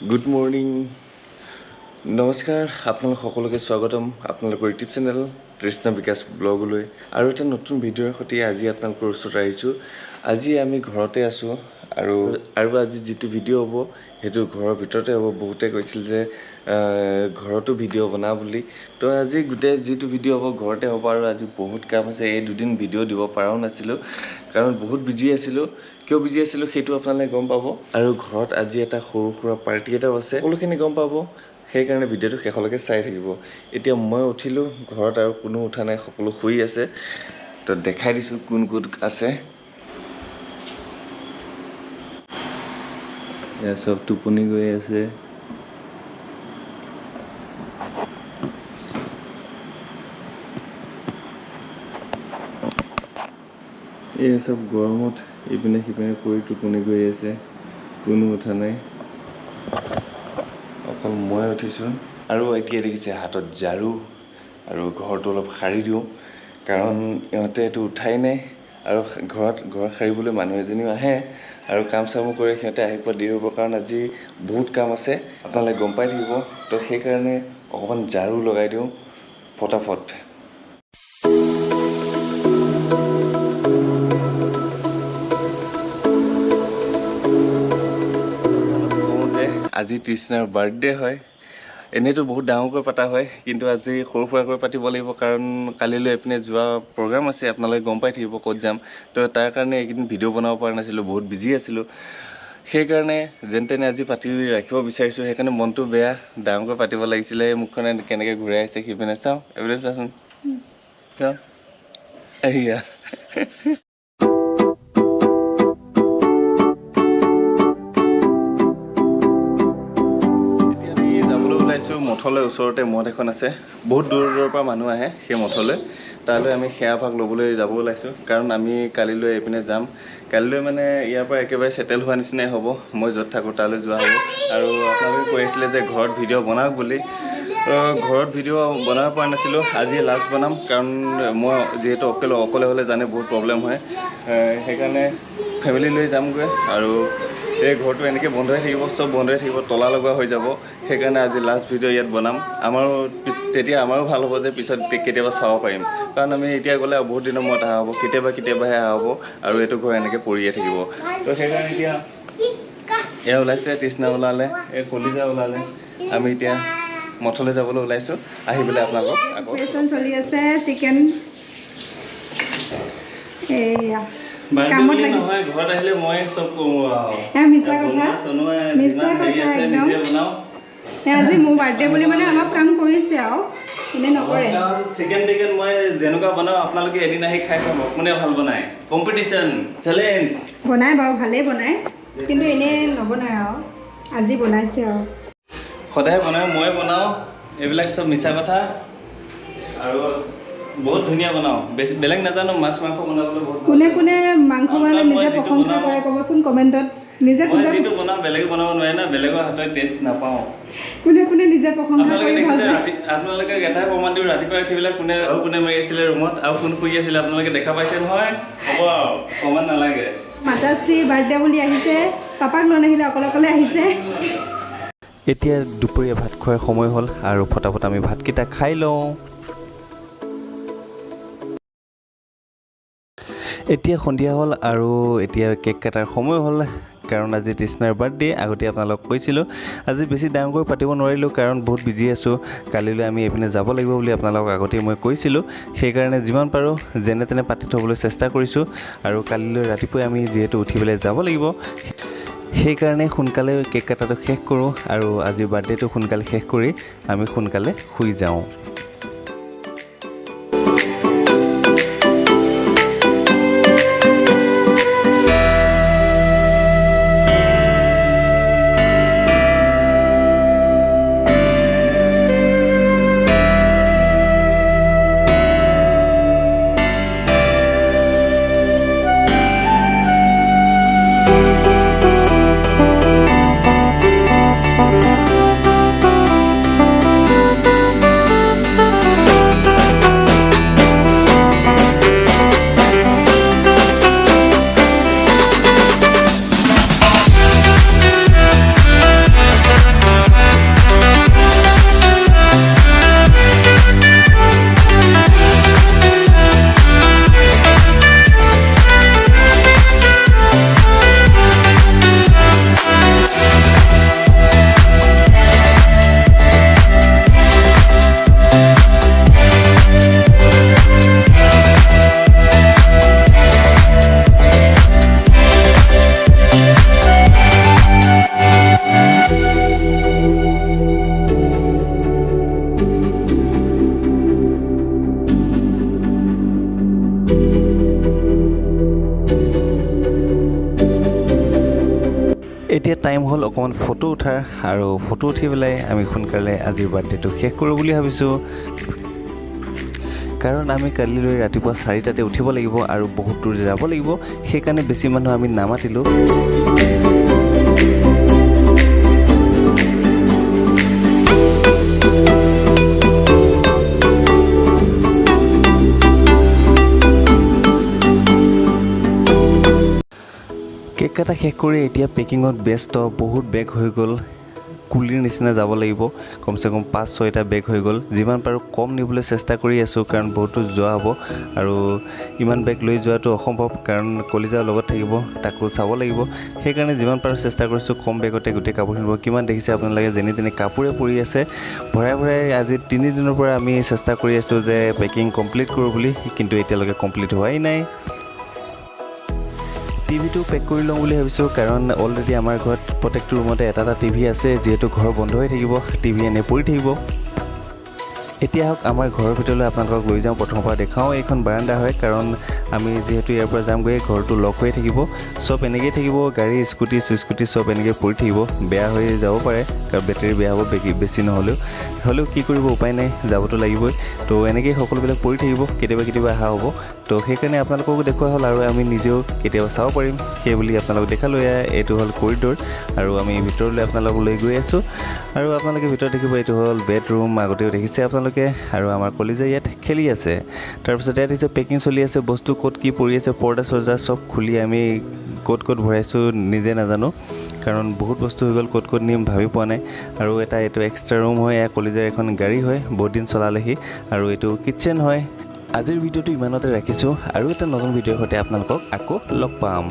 Good morning. নমস্কাৰ আপোনালোক সকলোকে স্বাগতম আপোনালোকৰ ইউটিউব চেনেল TRISHNA BIKASH ব্লগলৈ আৰু এটা নতুন ভিডিঅ'ৰ সৈতে আজি আপোনালোকৰ ওচৰত আহিছোঁ। আজি আমি ঘৰতে আছোঁ আৰু আজি যিটো ভিডিঅ' হ'ব সেইটো ঘৰৰ ভিতৰতে হ'ব। বহুতে কৈছিল যে ঘৰতো ভিডিঅ' বনা বুলি, তো আজি গোটেই যিটো ভিডিঅ' হ'ব ঘৰতে হ'ব। আৰু আজি বহুত কাম আছে, এই দুদিন ভিডিঅ' দিব পৰাও নাছিলোঁ কাৰণ বহুত বিজি আছিলোঁ। কিয় বিজি আছিলোঁ সেইটো আপোনালোকে গম পাব। আৰু ঘৰত আজি এটা সৰু সুৰা পাৰ্টি এটাও আছে, সকলোখিনি গম পাব। সেইকাৰণে ভিডিঅ'টো শেষলৈকে চাই থাকিব। এতিয়া মই উঠিলোঁ, ঘৰত আৰু কোনো উঠা নাই, সকলো শুই আছে। তো দেখাই দিছোঁ কোন কোন আছে। এয়া চব টোপনি গৈ আছে। এই চব গৰমত ইপিনে সিপিনে পৰি টোপনি গৈ আছে, কোনো উঠা নাই, অকল মই উঠিছোঁ। আৰু এতিয়া দেখিছে হাতত ঝাৰু, আৰু ঘৰটো অলপ সাৰি দিওঁ কাৰণ ইহঁতে এইটো উঠাই নাই। আৰু ঘৰ সাৰিবলৈ মানুহ এজনীও আহে আৰু কাম চামো কৰে, সিহঁতে আহি পোৱা দেৰি হ'ব কাৰণ আজি বহুত কাম আছে, আপোনালোকে গম পাই থাকিব। তো সেইকাৰণে অকণমান ঝাৰু লগাই দিওঁ ফটাফট। আজি তৃষ্ণাৰ বাৰ্থডে হয়। এনেইতো বহুত ডাঙৰকৈ পতা হয়, কিন্তু আজি সৰু সুৰাকৈ পাতিব লাগিব কাৰণ কালিলৈ এইপিনে যোৱা প্ৰগ্ৰাম আছে, আপোনালোকে গম পাই থাকিব ক'ত যাম। তো তাৰ কাৰণে এইকেইদিন ভিডিঅ' বনাব পৰা নাছিলোঁ, বহুত বিজি আছিলোঁ। সেইকাৰণে যেন তেনে আজি পাতি ৰাখিব বিচাৰিছোঁ। সেইকাৰণে মনটো বেয়া, ডাঙৰকৈ পাতিব লাগিছিলে। মুখখনে কেনেকৈ ঘূৰাই আছে সিপিনে চাওঁ, এইপিনে চাচোন, চাওঁ এয়া। মঠলৈ ওচৰতে মঠ এখন আছে, বহুত দূৰৰ দূৰৰ পৰা মানুহ আহে সেই মঠলৈ। তালৈ আমি সেৱা ভাগ ল'বলৈ যাব ওলাইছোঁ কাৰণ আমি কালিলৈ এইপিনে যাম। কালিলৈ মানে ইয়াৰ পৰা একেবাৰে ছেটেল হোৱা নিচিনাই হ'ব। মই য'ত থাকোঁ তালৈ যোৱা হ'ব। আৰু আপোনালোকে কৈ আছিলে যে ঘৰত ভিডিঅ' বনাওক বুলি, ঘৰত ভিডিঅ' বনাব পৰা নাছিলোঁ। আজি লাষ্ট বনাম কাৰণ মই যিহেতু অকলে হ'লে জানে বহুত প্ৰব্লেম হয়। সেইকাৰণে ফেমিলি লৈ যামগৈ আৰু এই ঘৰটো এনেকৈ বন্ধ হৈ থাকিব, চব বন্ধ হৈ থাকিব, তলা লগোৱা হৈ যাব। সেইকাৰণে আজি লাষ্ট ভিডিঅ' ইয়াত বনাম। তেতিয়া আমাৰো ভাল হ'ব যে পিছত কেতিয়াবা চাব পাৰিম, কাৰণ আমি এতিয়া গ'লে বহুত দিনৰ মূৰত অহা হ'ব, কেতিয়াবাহে অহা হ'ব আৰু এইটো ঘৰ এনেকৈ পৰিয়ে থাকিব। তো সেইকাৰণে এতিয়া এয়া ওলাইছে, তৃষ্ণা ওলালে, এই কলিজা ওলালে। আমি এতিয়া মঠলৈ যাবলৈ ওলাইছোঁ। আহি পেলাই আপোনালোকক আকৌ চলি আছে চিকেন। এয়া কামত নহয়, ঘৰত আহিলে মই চব কৰোঁ আৰু মিছা কথা একদম। আজি মোৰ বাৰ্থডে বুলি মানে অলপ কাম কৰিছে আৰু এনে নকৰে। চিকেন টিকেন মই যেনেকুৱা বনাওঁ আপোনালোকে এদিন আহি খাই চাব, কোনে ভাল বনায়। Competition, challenge. বনাই বাৰু, ভালেই বনায়, কিন্তু এনেই নবনায় আৰু আজি বনাইছে আৰু। সদায় বনাওঁ, মই বনাওঁ, এইবিলাক চব মিছা কথা। আৰু বহুত ধুনীয়া বনাওঁ, বেছি বেলেগ নাজানো। মাছ মাংস বনাবলৈ বহুত। কোনে মাংস বনালে নিজে প্ৰশংসা কৰে ক'বচোন কমেণ্টত। নিজে যিটো বনাওঁ বেলেগে বনাব নোৱাৰে না, বেলেগৰ হাতৰ টেষ্ট নাপাওঁ। কোনে নিজে প্ৰশংসা কৰি ভাল পায়। আপোনালোকে এটাই প্ৰমাণ দিওঁ, ৰাতিপুৱা উঠি পেলাই কোনে মাৰি আছিলে ৰুমত আৰু কোন শুই আছিলে আপোনালোকে দেখা পাইছে নহয়। হ'ব আৰু প্ৰমাণ নালাগে। মাতাশ্ৰীৰ বাৰ্থডে বুলি আহিছে, পাপাক লৈ নাহিলে অকলে আহিছে। এতিয়া দুপৰীয়া ভাত খোৱাৰ সময় হ'ল আৰু ফটাফট আমি ভাতকেইটা খাই লওঁ। এতিয়া সন্ধিয়া হ'ল আৰু এতিয়া কেক কাটাৰ সময় হ'ল কাৰণ আজি তৃষ্ণাৰ বাৰ্থডে। আগতে আপোনালোকক কৈছিলোঁ, আজি বেছি ডাঙৰকৈ পাতিব নোৱাৰিলোঁ কাৰণ বহুত বিজি আছোঁ। কালিলৈ আমি এইপিনে যাব লাগিব বুলি আপোনালোকক আগতেই মই কৈছিলোঁ। সেইকাৰণে যিমান পাৰোঁ যেনে তেনে পাতি থ'বলৈ চেষ্টা কৰিছোঁ। আৰু কালিলৈ ৰাতিপুৱাই আমি যিহেতু উঠি পেলাই যাব লাগিব, সেইকাৰণে সোনকালে কেক কাটাটো শেষ কৰোঁ আৰু আজিৰ বাৰ্থডেটো সোনকালে শেষ কৰি আমি সোনকালে শুই যাওঁ। এতিয়া টাইম হ'ল অকণমান ফটো উঠাৰ আৰু ফটো উঠি পেলাই আমি সোনকালে আজিৰ বাৰ্থডেটো শেষ কৰোঁ বুলি ভাবিছোঁ কাৰণ আমি কালিলৈ ৰাতিপুৱা 4টাতে উঠিব লাগিব আৰু বহুত দূৰ যাব লাগিব সেইকাৰণে বেছি মানুহ আমি নামাতিলোঁ কেক কাটা শেষ কৰি এতিয়া পেকিঙত ব্যস্ত বহুত বেগ হৈ গ'ল কুলিৰ নিচিনা যাব লাগিব কমচে কম 5-6টা বেগ হৈ গ'ল যিমান পাৰোঁ কম নিবলৈ চেষ্টা কৰি আছোঁ কাৰণ বহুতো যোৱা হ'ব আৰু ইমান বেগ লৈ যোৱাটো অসম্ভৱ কাৰণ কলিজাৰ লগত থাকিব তাকো চাব লাগিব সেইকাৰণে যিমান পাৰোঁ চেষ্টা কৰিছোঁ কম বেগতে গোটেই কাপোৰখিনি কিমান দেখিছে আপোনালোকে যেনি তেনি কাপোৰে পৰি আছে ভৰাই ভৰাই আজি 3 দিনৰ পৰা আমি চেষ্টা কৰি আছোঁ যে পেকিং কমপ্লিট কৰোঁ বুলি কিন্তু এতিয়ালৈকে কমপ্লিট হোৱাই নাই টিভিটো পেক কৰি লওঁ বুলি ভাবিছোঁ কাৰণ অলৰেডি আমাৰ ঘৰত প্ৰত্যেকটো ৰুমতে এটা টিভি আছে যিহেতু ঘৰ বন্ধ হৈ থাকিব টিভি এনে পৰি থাকিব এতিয়া হওক আমাৰ ঘৰৰ ভিতৰলৈ আপোনালোকক লৈ যাওঁ প্ৰথমৰ পৰা দেখাওঁ এইখন বাৰাণ্ডা হয় কাৰণ আমি যিহেতু ইয়াৰ পৰা যামগৈ ঘৰটো লক হৈ থাকিব চব এনেকৈয়ে থাকিব গাড়ী স্কুটি চব এনেকৈ পৰি থাকিব বেয়া হৈ যাব পাৰে কাৰণ বেটেৰী বেয়া হ'ব বেছি নহ'লেও কি কৰিব উপায় নাই যাবতো লাগিবই তো এনেকৈয়ে সকলোবিলাক পৰি থাকিব কেতিয়াবা অহা হ'ব তো সেইকাৰণে আপোনালোককো দেখুওৱা হ'ল আৰু আমি নিজেও কেতিয়াবা চাব পাৰিম সেই বুলি আপোনালোকক দেখালোঁ এইটো হ'ল কৰিডৰ আৰু আমি ভিতৰলৈ আপোনালোকক লৈ গৈ আছোঁ আৰু আপোনালোকে ভিতৰত দেখিব এইটো হ'ল বেডৰুম আগতেও দেখিছে আপোনালোকে আৰু আমাৰ কলিজা ইয়াত খেলি আছে তাৰপিছত ইয়াত হৈছে পেকিং চলি আছে বস্তু ক'ত কি পৰি আছে পৰ্দা চৰ্দা চব খুলি আমি ক'ত ভৰাইছোঁ নিজে নাজানো কাৰণ বহুত বস্তু হৈ গ'ল ক'ত নিম ভাবি পোৱা নাই আৰু এইটো এক্সট্ৰা ৰুম হয় কলিজাৰ এখন গাড়ী হয় বহুত দিন চলালেহি আৰু এইটো কিটচেন হয় আজিৰ ভিডিঅ'টো ইমানতে ৰাখিছোঁ আৰু এটা নতুন ভিডিঅ'ৰ সৈতে আপোনালোকক আকৌ লগ পাম